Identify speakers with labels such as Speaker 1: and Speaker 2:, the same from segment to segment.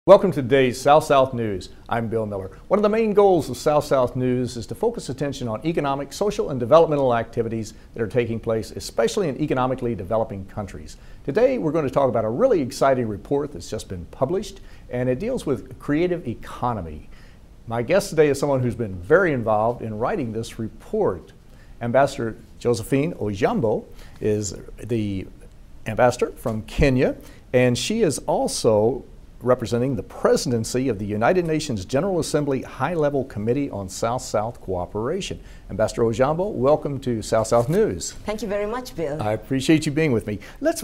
Speaker 1: Welcome to today's South-South News. I'm Bill Miller. One of the main goals of South-South News is to focus attention on economic, social, and developmental activities that are taking place, especially in economically developing countries. Today, we're going to talk about a really exciting report that's just been published, and it deals with creative economy. My guest today is someone who's been very involved in writing this report. Ambassador Josephine Ojiambo is the ambassador from Kenya, and she is also representing the presidency of the United Nations General Assembly High-Level Committee on South-South Cooperation. Ambassador Ojiambo, welcome to South-South News.
Speaker 2: Thank you very much, Bill.
Speaker 1: I appreciate you being with me.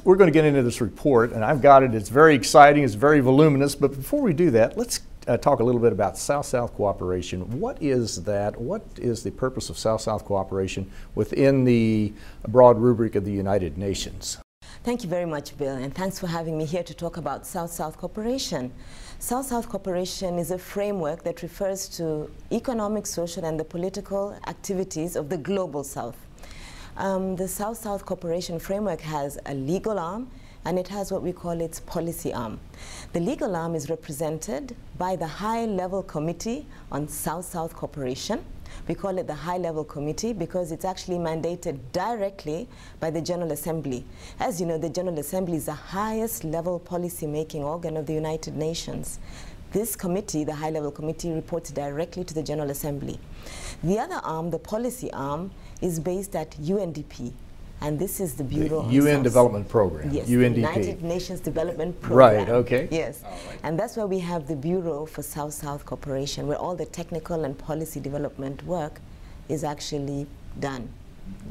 Speaker 1: We're going to get into this report, and I've got it. It's very exciting. It's very voluminous. But before we do that, let's talk a little bit about South-South cooperation. What is that? What is the purpose of South-South cooperation within the broad rubric of the United Nations?
Speaker 2: Thank you very much, Bill, and thanks for having me here to talk about South-South cooperation. South-South cooperation is a framework that refers to economic, social, and the political activities of the global South. The South-South cooperation framework has a legal arm, and it has what we call its policy arm. The legal arm is represented by the High-Level Committee on South-South Cooperation. We call it the High-Level Committee because it's actually mandated directly by the General Assembly. As you know, the General Assembly is the highest level policy-making organ of the United Nations. This committee, the High-Level Committee, reports directly to the General Assembly. The other arm, the policy arm, is based at UNDP. And this is the Bureau
Speaker 1: the UN Development Program.
Speaker 2: Yes,
Speaker 1: UNDP.
Speaker 2: the United Nations Development Program.
Speaker 1: Right, okay.
Speaker 2: Yes, and that's where we have the Bureau for South-South Cooperation, where all the technical and policy development work is actually done,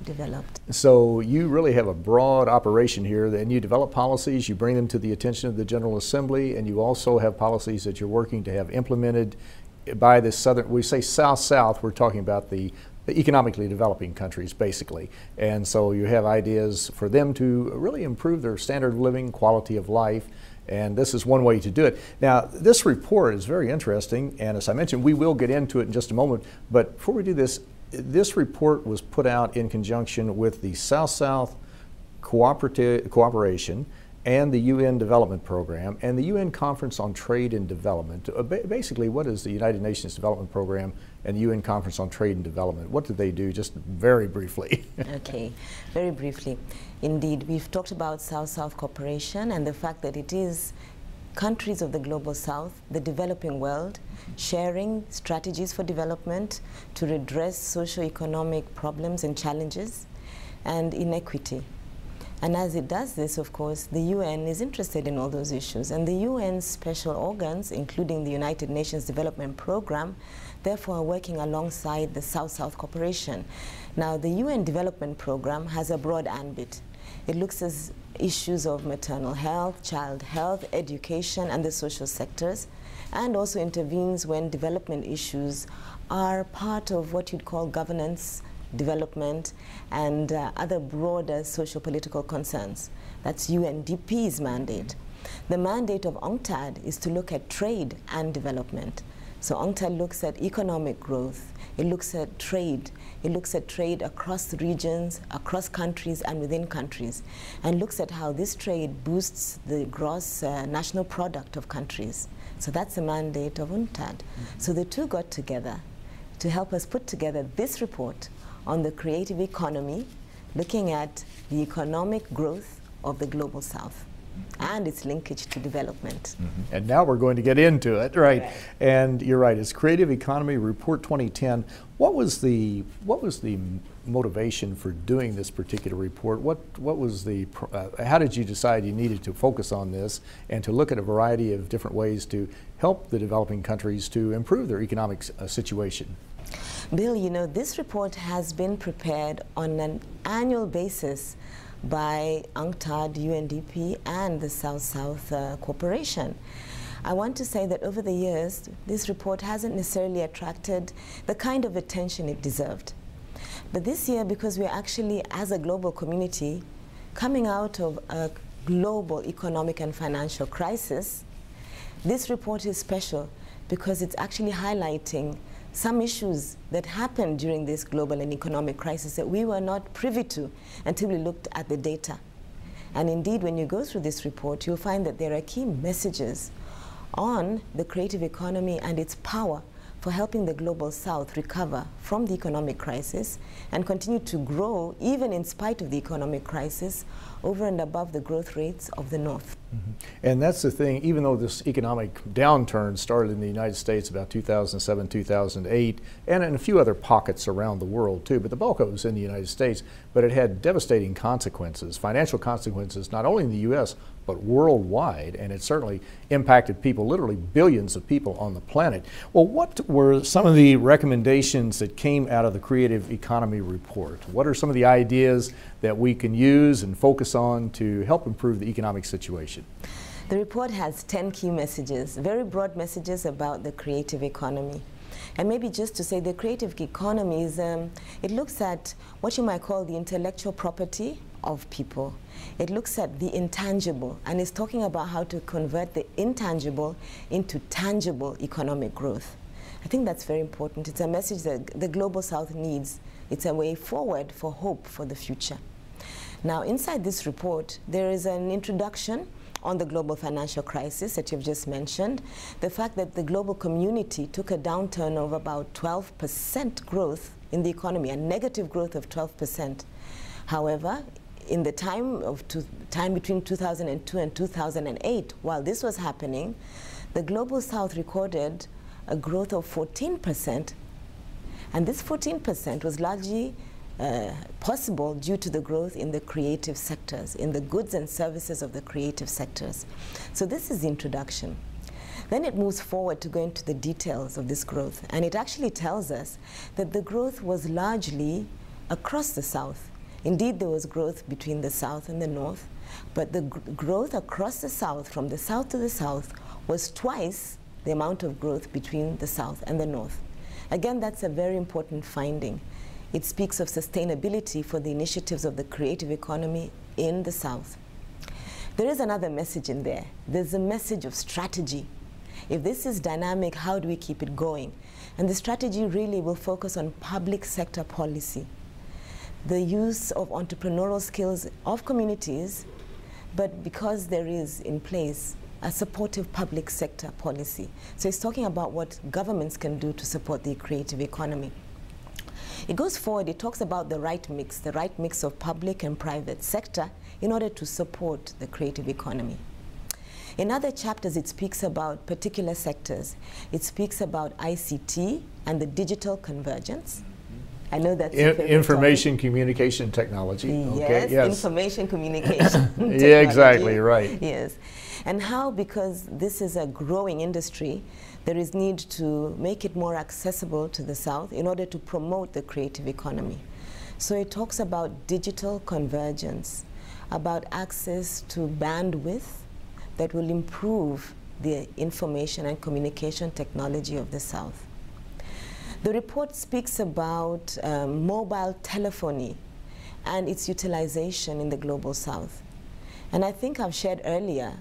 Speaker 2: developed.
Speaker 1: So you really have a broad operation here, and you develop policies, you bring them to the attention of the General Assembly, and you also have policies that you're working to have implemented by the southern, we say South-South, we're talking about the economically developing countries, basically. And so you have ideas for them to really improve their standard of living, quality of life, and this is one way to do it. Now, this report is very interesting, and as I mentioned, we will get into it in just a moment, but before we do this, this report was put out in conjunction with the South-South Cooperation and the UN Development Program and the UN Conference on Trade and Development. Basically, what is the United Nations Development Program and the UN Conference on Trade and Development? What do they do, just very briefly?
Speaker 2: Okay, very briefly. Indeed, we've talked about South-South cooperation and the fact that it is countries of the Global South, the developing world, sharing strategies for development to redress socio-economic problems and challenges and inequity. And as it does this, of course, the UN is interested in all those issues. And the UN's special organs, including the United Nations Development Program, therefore are working alongside the South-South cooperation. Now, the UN Development Program has a broad ambit. It looks at issues of maternal health, child health, education, and the social sectors, and also intervenes when development issues are part of what you'd call governance, development, and other broader socio-political concerns. That's UNDP's mandate. The mandate of UNCTAD is to look at trade and development. So UNCTAD looks at economic growth, it looks at trade, across the regions, across countries and within countries, and looks at how this trade boosts the gross national product of countries. So that's the mandate of UNCTAD. So the two got together to help us put together this report on the creative economy, looking at the economic growth of the Global South and its linkage to development.
Speaker 1: And now we're going to get into it, right? And you're right, it's Creative Economy Report 2010. What was the motivation for doing this particular report? What was the, how did you decide you needed to focus on this and to look at a variety of different ways to help the developing countries to improve their economic situation?
Speaker 2: Bill, you know, this report has been prepared on an annual basis by UNCTAD, UNDP, and the South-South Cooperation. I want to say that over the years, this report hasn't necessarily attracted the kind of attention it deserved. But this year, because we're actually, as a global community, coming out of a global economic and financial crisis, this report is special because it's actually highlighting some issues that happened during this global and economic crisis that we were not privy to until we looked at the data. And indeed, when you go through this report, you'll find that there are key messages on the creative economy and its power for helping the Global South recover from the economic crisis and continue to grow, even in spite of the economic crisis, over and above the growth rates of the North.
Speaker 1: Mm-hmm. And that's the thing, even though this economic downturn started in the United States about 2007, 2008, and in a few other pockets around the world too, but the bulk of it was in the United States, but it had devastating consequences, financial consequences, not only in the U.S., but worldwide, and it certainly impacted people, literally billions of people on the planet. Well, what were some of the recommendations that came out of the Creative Economy Report? What are some of the ideas that we can use and focus on to help improve the economic situation?
Speaker 2: The report has 10 key messages, very broad messages about the creative economy. And maybe just to say the creative economy is, it looks at what you might call the intellectual property of people. It looks at the intangible and is talking about how to convert the intangible into tangible economic growth. I think that's very important. It's a message that the Global South needs. It's a way forward for hope for the future. Now, inside this report, there is an introduction on the global financial crisis that you've just mentioned, the fact that the global community took a downturn of about 12% growth in the economy, a negative growth of 12%. However, in the time between 2002 and 2008, while this was happening, the Global South recorded a growth of 14%, and this 14% was largely possible due to the growth in the creative sectors, in the goods and services of the creative sectors. So this is the introduction. Then it moves forward to go into the details of this growth, and it actually tells us that the growth was largely across the South. Indeed, there was growth between the South and the North, but the growth across the South, from the South to the South, was twice the amount of growth between the South and the North. Again, that's a very important finding. It speaks of sustainability for the initiatives of the creative economy in the South. There is another message in there. There's a message of strategy. If this is dynamic, how do we keep it going? And the strategy really will focus on public sector policy, the use of entrepreneurial skills of communities, but because there is in place a supportive public sector policy. So it's talking about what governments can do to support the creative economy. It goes forward, it talks about the right mix of public and private sector in order to support the creative economy. In other chapters, it speaks about particular sectors. It speaks about ICT and the digital convergence. I know that's
Speaker 1: information, communication, technology.
Speaker 2: Yes,
Speaker 1: okay, yes.
Speaker 2: Information, communication.
Speaker 1: Yeah, exactly, right.
Speaker 2: Yes. And how, because this is a growing industry, there is need to make it more accessible to the South in order to promote the creative economy. So it talks about digital convergence, about access to bandwidth that will improve the information and communication technology of the South. The report speaks about mobile telephony and its utilization in the Global South. And I think I've shared earlier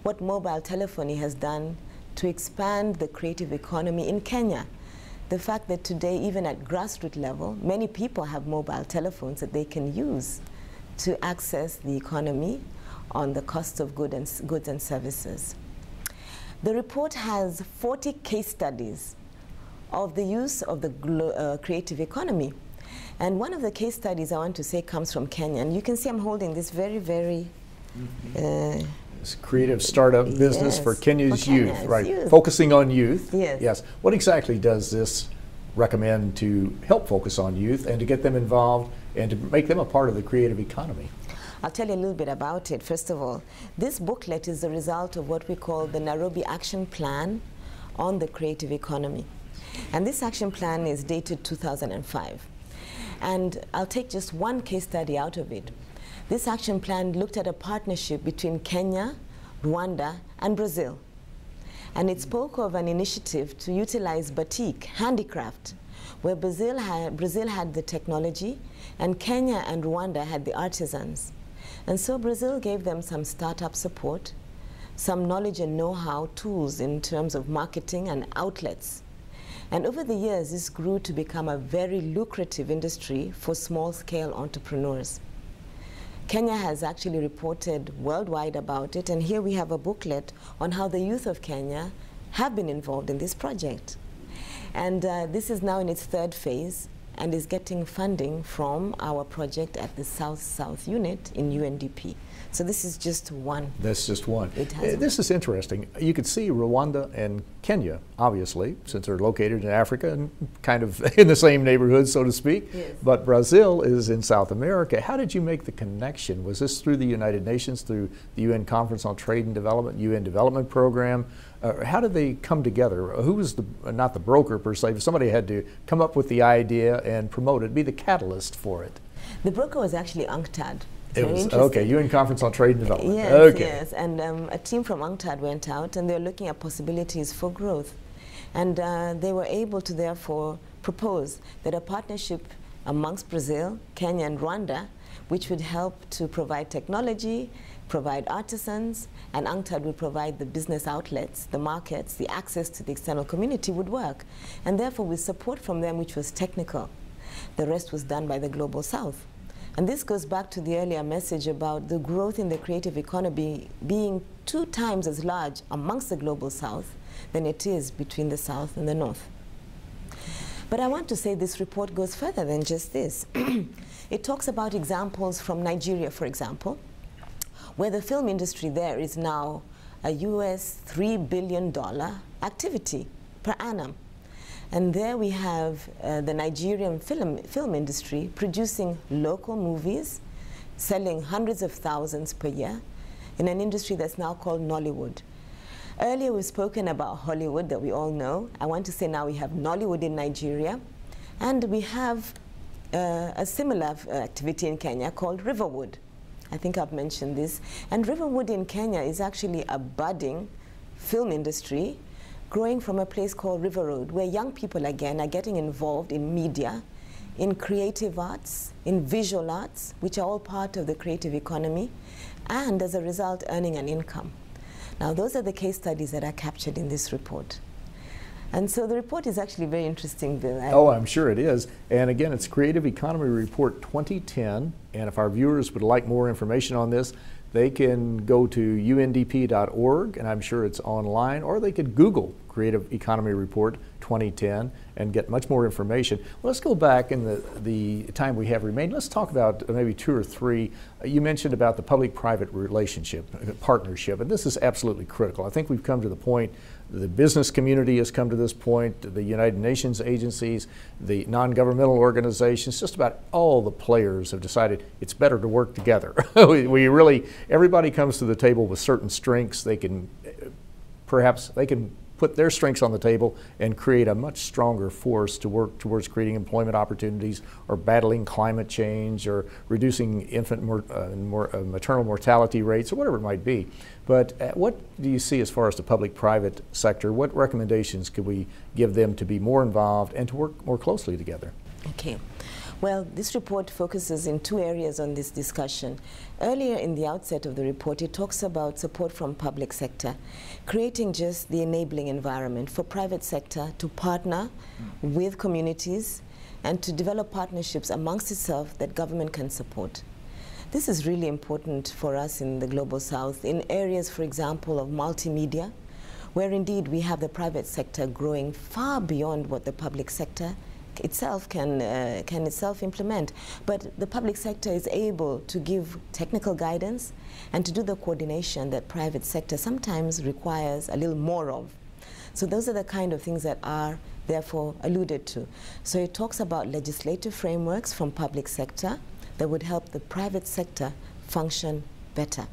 Speaker 2: what mobile telephony has done to expand the creative economy in Kenya. The fact that today, even at grassroots level, many people have mobile telephones that they can use to access the economy on the cost of goods and services. The report has 40 case studies of the use of the creative economy. And one of the case studies I want to say comes from Kenya. And you can see I'm holding this very, very...
Speaker 1: It's creative startup business
Speaker 2: yes,
Speaker 1: for Kenya's youth, right?
Speaker 2: Youth.
Speaker 1: Focusing on youth.
Speaker 2: Yes.
Speaker 1: Yes. What exactly does this recommend to help focus on youth and to get them involved and to make them a part of the creative economy?
Speaker 2: I'll tell you a little bit about it. First of all, this booklet is the result of what we call the Nairobi Action Plan on the Creative Economy. And this action plan is dated 2005. And I'll take just one case study out of it. This action plan looked at a partnership between Kenya, Rwanda, and Brazil. And it spoke of an initiative to utilize batik, handicraft, where Brazil had the technology, and Kenya and Rwanda had the artisans. And so Brazil gave them some startup support, some knowledge and know-how tools in terms of marketing and outlets. And over the years, this grew to become a very lucrative industry for small-scale entrepreneurs. Kenya has actually reported worldwide about it, and here we have a booklet on how the youth of Kenya have been involved in this project. And this is now in its third phase and is getting funding from our project at the South-South unit in UNDP. So this is just one.
Speaker 1: That's just one.
Speaker 2: This
Speaker 1: is interesting. You could see Rwanda and Kenya, obviously, since they're located in Africa and kind of in the same neighborhood, so to speak.
Speaker 2: Yes.
Speaker 1: But Brazil is in South America. How did you make the connection? Was this through the United Nations, through the UN Conference on Trade and Development, UN Development Program? How did they come together? Who was not the broker per se, but somebody had to come up with the idea and promote it, be the catalyst for it?
Speaker 2: The broker was actually UNCTAD.
Speaker 1: It was, okay, UN Conference on Trade and Development.
Speaker 2: Yes,
Speaker 1: okay.
Speaker 2: Yes, and a team from UNCTAD went out and they were looking at possibilities for growth. And they were able to therefore propose that a partnership amongst Brazil, Kenya and Rwanda, which would help to provide technology, provide artisans, and UNCTAD would provide the business outlets, the markets, the access to the external community would work. And therefore with support from them, which was technical, the rest was done by the Global South. And this goes back to the earlier message about the growth in the creative economy being 2 times as large amongst the Global South than it is between the South and the North. But I want to say this report goes further than just this. It talks about examples from Nigeria, for example, where the film industry there is now a US $3 billion activity per annum. And there we have the Nigerian film industry producing local movies, selling hundreds of thousands per year in an industry that's now called Nollywood. Earlier we've spoken about Hollywood that we all know. I want to say now we have Nollywood in Nigeria, and we have a similar activity in Kenya called Riverwood. I think I've mentioned this. And Riverwood in Kenya is actually a budding film industry growing from a place called River Road, where young people again are getting involved in media, in creative arts, in visual arts, which are all part of the creative economy, and as a result earning an income. Now those are the case studies that are captured in this report. And so the report is actually very interesting, Bill.
Speaker 1: Oh, I'm sure it is. And again, it's Creative Economy Report 2010. And if our viewers would like more information on this, they can go to undp.org, and I'm sure it's online, or they could Google Creative Economy Report 2010 and get much more information. Well, let's go back in the time we have remaining. Let's talk about maybe 2 or 3. You mentioned about the public-private relationship, partnership, and this is absolutely critical. I think we've come to the point, the business community has come to this point, the United Nations agencies, the non-governmental organizations, just about all the players have decided it's better to work together. we really, everybody comes to the table with certain strengths. They can, perhaps they can put their strengths on the table and create a much stronger force to work towards creating employment opportunities, or battling climate change, or reducing infant maternal mortality rates, or whatever it might be. But what do you see as far as the public-private sector? What recommendations could we give them to be more involved and to work more closely together?
Speaker 2: Okay. Well, this report focuses in 2 areas on this discussion. Earlier in the outset of the report, it talks about support from public sector, creating just the enabling environment for private sector to partner with communities and to develop partnerships amongst itself that government can support. This is really important for us in the Global South in areas, for example, of multimedia, where indeed we have the private sector growing far beyond what the public sector itself can itself implement. But the public sector is able to give technical guidance and to do the coordination that private sector sometimes requires a little more of. So those are the kind of things that are therefore alluded to. So it talks about legislative frameworks from public sector that would help the private sector function better.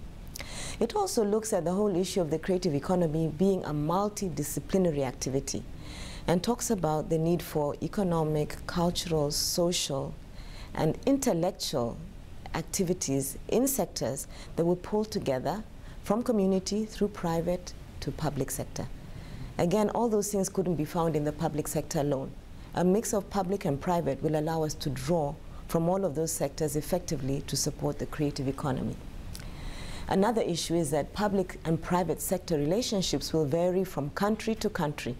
Speaker 2: It also looks at the whole issue of the creative economy being a multidisciplinary activity, and talks about the need for economic, cultural, social, and intellectual activities in sectors that will pull together from community through private to public sector. Again, all those things couldn't be found in the public sector alone. A mix of public and private will allow us to draw from all of those sectors effectively to support the creative economy. Another issue is that public and private sector relationships will vary from country to country.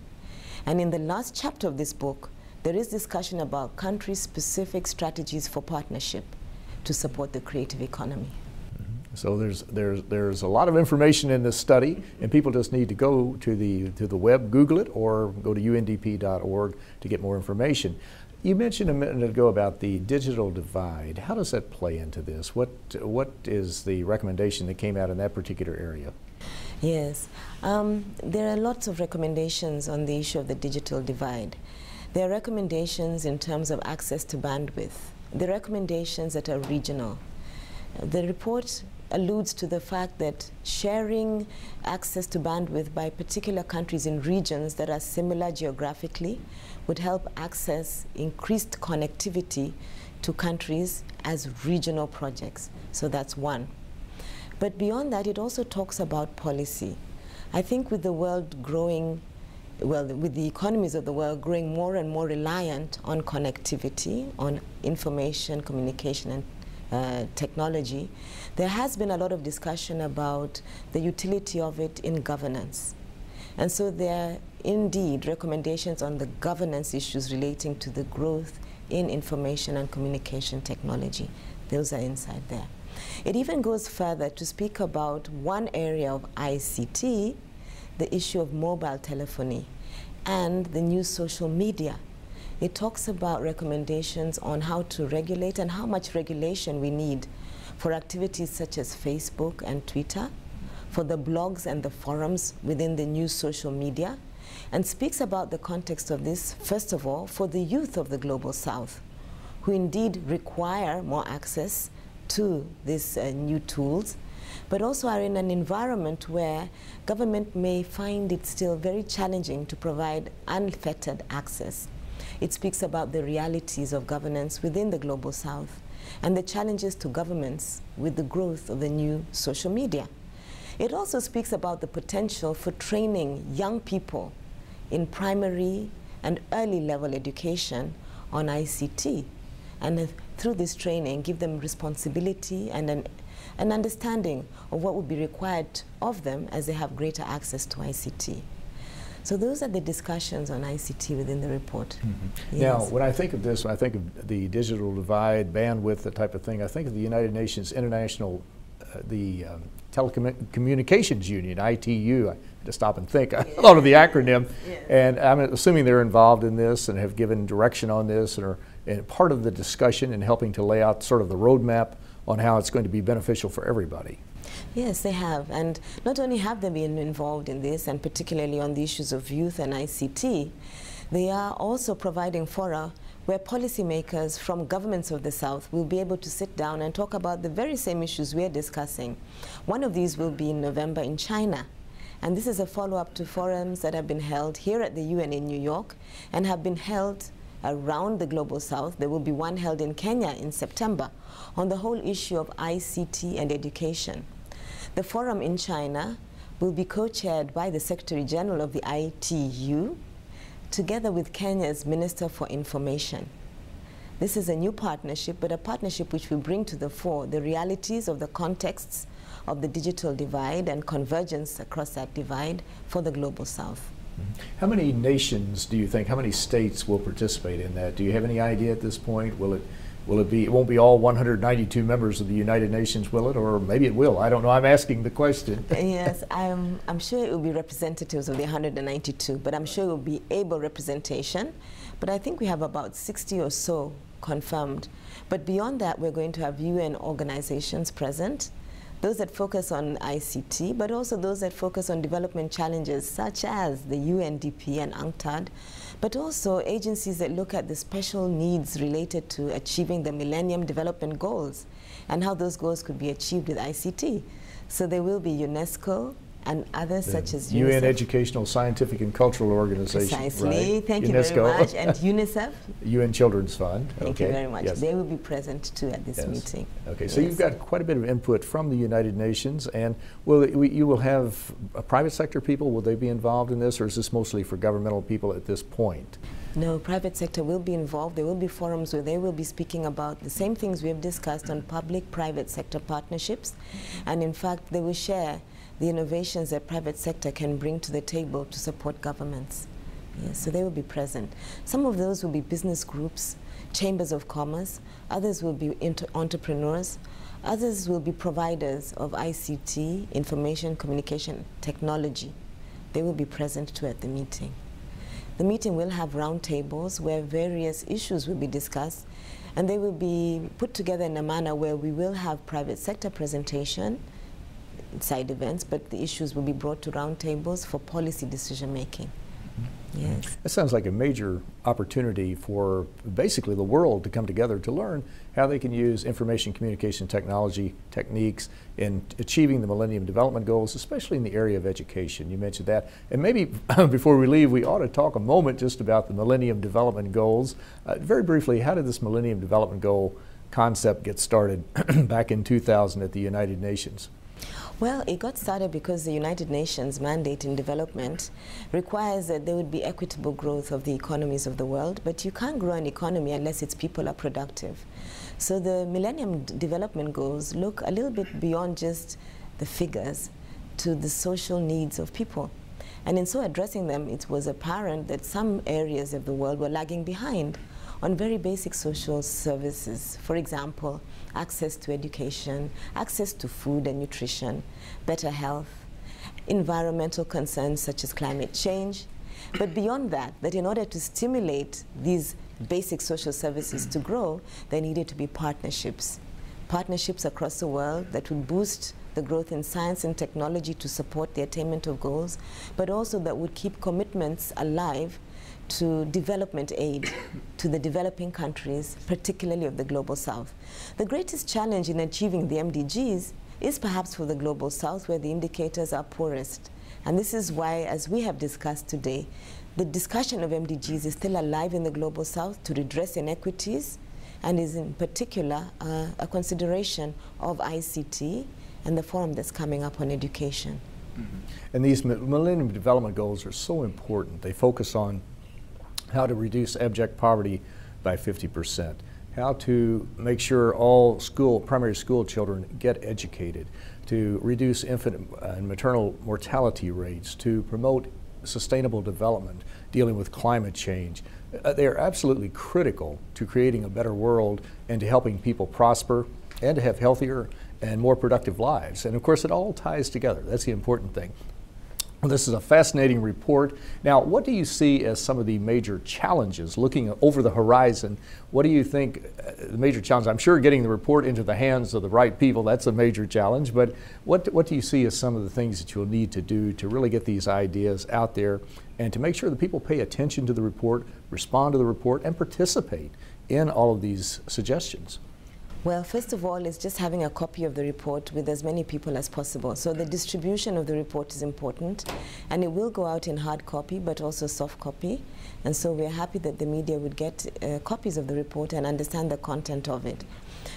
Speaker 2: And in the last chapter of this book, there is discussion about country-specific strategies for partnership to support the creative economy.
Speaker 1: So there's a lot of information in this study, and people just need to go to the web, Google it, or go to undp.org to get more information. You mentioned a minute ago about the digital divide. How does that play into this? What is the recommendation that came out in that particular area?
Speaker 2: Yes, there are lots of recommendations on the issue of the digital divide. There are recommendations in terms of access to bandwidth. There are recommendations that are regional. The report alludes to the fact that sharing access to bandwidth by particular countries in regions that are similar geographically would help access increased connectivity to countries as regional projects. So that's one. But beyond that, it also talks about policy. I think with the world growing, well, with the economies of the world growing more and more reliant on connectivity, on information, communication, and technology, there has been a lot of discussion about the utility of it in governance. And so there are indeed recommendations on the governance issues relating to the growth in information and communication technology. Those are inside there. It even goes further to speak about one area of ICT, the issue of mobile telephony and the new social media. It talks about recommendations on how to regulate and how much regulation we need for activities such as Facebook and Twitter, for the blogs and the forums within the new social media, and speaks about the context of this, first of all, for the youth of the Global South, who indeed require more access to these new tools, but also are in an environment where government may find it still very challenging to provide unfettered access. It speaks about the realities of governance within the Global South and the challenges to governments with the growth of the new social media. It also speaks about the potential for training young people in primary and early level education on ICT, and through this training give them responsibility and an understanding of what would be required of them as they have greater access to ICT. So those are the discussions on ICT within the report.
Speaker 1: Mm-hmm.
Speaker 2: Yes.
Speaker 1: Now, when I think of this, when I think of the digital divide, bandwidth, that type of thing, I think of the United Nations International, Telecommunications Union, ITU. I had to stop and think. I thought of the acronym, and I'm assuming they're involved in this and have given direction on this and are part of the discussion and helping to lay out sort of the roadmap on how it's going to be beneficial for everybody.
Speaker 2: Yes, they have. And not only have they been involved in this, and particularly on the issues of youth and ICT, they are also providing fora where policymakers from governments of the South will be able to sit down and talk about the very same issues we're discussing. One of these will be in November in China. And this is a follow-up to forums that have been held here at the UN in New York and have been held around the Global South. There will be one held in Kenya in September on the whole issue of ICT and education. The forum in China will be co-chaired by the Secretary General of the ITU, together with Kenya's Minister for Information. This is a new partnership, but a partnership which will bring to the fore the realities of the contexts of the digital divide and convergence across that divide for the Global South.
Speaker 1: How many nations do you think, how many states will participate in that? Do you have any idea at this point? Will it be, it won't be all 192 members of the United Nations, will it? Or maybe it will. I don't know. I'm asking the question.
Speaker 2: Yes, I'm sure it will be representatives of the 192, but I'm sure it will be able representation. But I think we have about 60 or so confirmed. But beyond that, we're going to have UN organizations present, those that focus on ICT, but also those that focus on development challenges such as the UNDP and UNCTAD, but also agencies that look at the special needs related to achieving the Millennium Development Goals and how those goals could be achieved with ICT. So there will be UNESCO and others such as
Speaker 1: UN
Speaker 2: UNICEF.
Speaker 1: Educational, Scientific and Cultural Organization.
Speaker 2: Precisely.
Speaker 1: Right?
Speaker 2: Thank you
Speaker 1: UNESCO.
Speaker 2: very much. And UNICEF.
Speaker 1: UN Children's Fund.
Speaker 2: Thank you very much. Yes. They will be present too at this meeting.
Speaker 1: Okay, so you've got quite a bit of input from the United Nations, and you will have private sector people. Will they be involved in this, or is this mostly for governmental people at this point?
Speaker 2: No, private sector will be involved. There will be forums where they will be speaking about the same things we have discussed on public-private sector partnerships, and in fact, they will share the innovations that private sector can bring to the table to support governments. Yes, so they will be present. Some of those will be business groups. chambers of commerce, others will be entrepreneurs, others will be providers of ICT, information communication technology. They will be present too at the meeting. The meeting will have roundtables where various issues will be discussed, and they will be put together in a manner where we will have private sector presentation, side events, but the issues will be brought to roundtables for policy decision making. Yes.
Speaker 1: That sounds like a major opportunity for basically the world to come together to learn how they can use information communication technology techniques in achieving the Millennium Development Goals, especially in the area of education. You mentioned that. And maybe before we leave, we ought to talk a moment just about the Millennium Development Goals. Very briefly, how did this Millennium Development Goal concept get started back in 2000 at the United Nations?
Speaker 2: Well, it got started because the United Nations mandate in development requires that there would be equitable growth of the economies of the world, but you can't grow an economy unless its people are productive. So the Millennium Development Goals look a little bit beyond just the figures to the social needs of people. And in so addressing them, it was apparent that some areas of the world were lagging behind on very basic social services. For example, access to education, access to food and nutrition, better health, environmental concerns such as climate change. But beyond that, that in order to stimulate these basic social services to grow, there needed to be partnerships. Partnerships across the world that would boost the growth in science and technology to support the attainment of goals, but also that would keep commitments alive to development aid to the developing countries, particularly of the Global South. The greatest challenge in achieving the MDGs is perhaps for the Global South, where the indicators are poorest. And this is why, as we have discussed today, the discussion of MDGs is still alive in the Global South to redress inequities, and is in particular a consideration of ICT and the forum that's coming up on education.
Speaker 1: Mm-hmm. And these Millennium Development Goals are so important. They focus on how to reduce abject poverty by 50%, how to make sure all primary school children get educated, to reduce infant and maternal mortality rates, to promote sustainable development, dealing with climate change. They are absolutely critical to creating a better world and to helping people prosper and to have healthier and more productive lives. And of course, it all ties together. That's the important thing. Well, this is a fascinating report. Now, what do you see as some of the major challenges looking over the horizon? What do you think the major challenge? I'm sure getting the report into the hands of the right people, that's a major challenge, but what do you see as some of the things that you'll need to do to really get these ideas out there and to make sure that people pay attention to the report, respond to the report, and participate in all of these suggestions?
Speaker 2: Well, first of all, it's just having a copy of the report with as many people as possible. So the distribution of the report is important, and it will go out in hard copy, but also soft copy. And so we're happy that the media would get copies of the report and understand the content of it.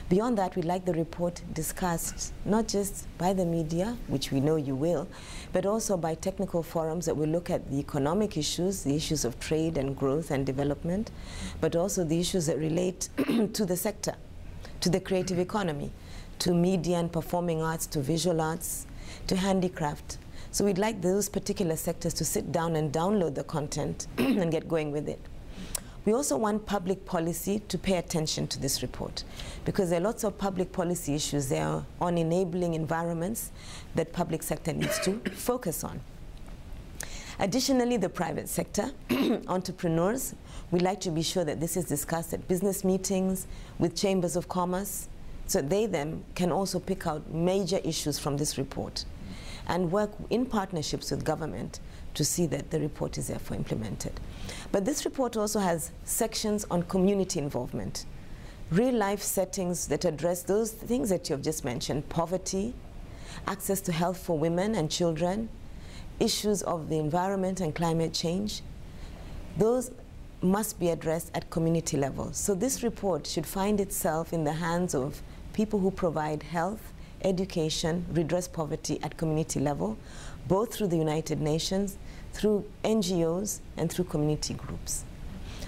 Speaker 2: Beyond that, we'd like the report discussed, not just by the media, which we know you will, but also by technical forums that will look at the economic issues, the issues of trade and growth and development, but also the issues that relate to the sector, to the creative economy, to media and performing arts, to visual arts, to handicraft. So we'd like those particular sectors to sit down and download the content and get going with it. We also want public policy to pay attention to this report, because there are lots of public policy issues there on enabling environments that public sector needs to focus on. Additionally, the private sector, entrepreneurs, we'd like to be sure that this is discussed at business meetings with chambers of commerce, so they then can also pick out major issues from this report and work in partnerships with government to see that the report is therefore implemented. But this report also has sections on community involvement, real-life settings that address those things that you've just mentioned: poverty, access to health for women and children, issues of the environment and climate change. Those must be addressed at community level. So this report should find itself in the hands of people who provide health, education, redress poverty at community level, both through the United Nations, through NGOs, and through community groups.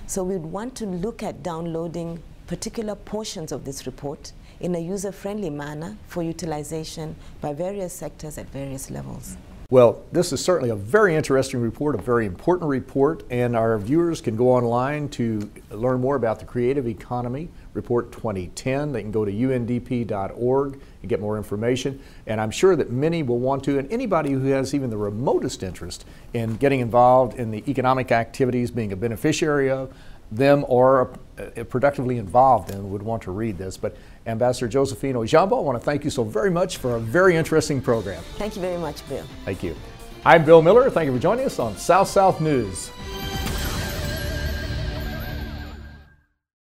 Speaker 2: So we'd want to look at downloading particular portions of this report in a user-friendly manner for utilization by various sectors at various levels.
Speaker 1: Well, this is certainly a very interesting report, a very important report, and our viewers can go online to learn more about the Creative Economy Report 2010. They can go to undp.org and get more information, and I'm sure that many will want to, and anybody who has even the remotest interest in getting involved in the economic activities, being a beneficiary of them or productively involved in, would want to read this. But Ambassador Josephine Ojiambo, I want to thank you so very much for a very interesting program.
Speaker 2: Thank you very much, Bill.
Speaker 1: Thank you. I'm Bill Miller. Thank you for joining us on South South News.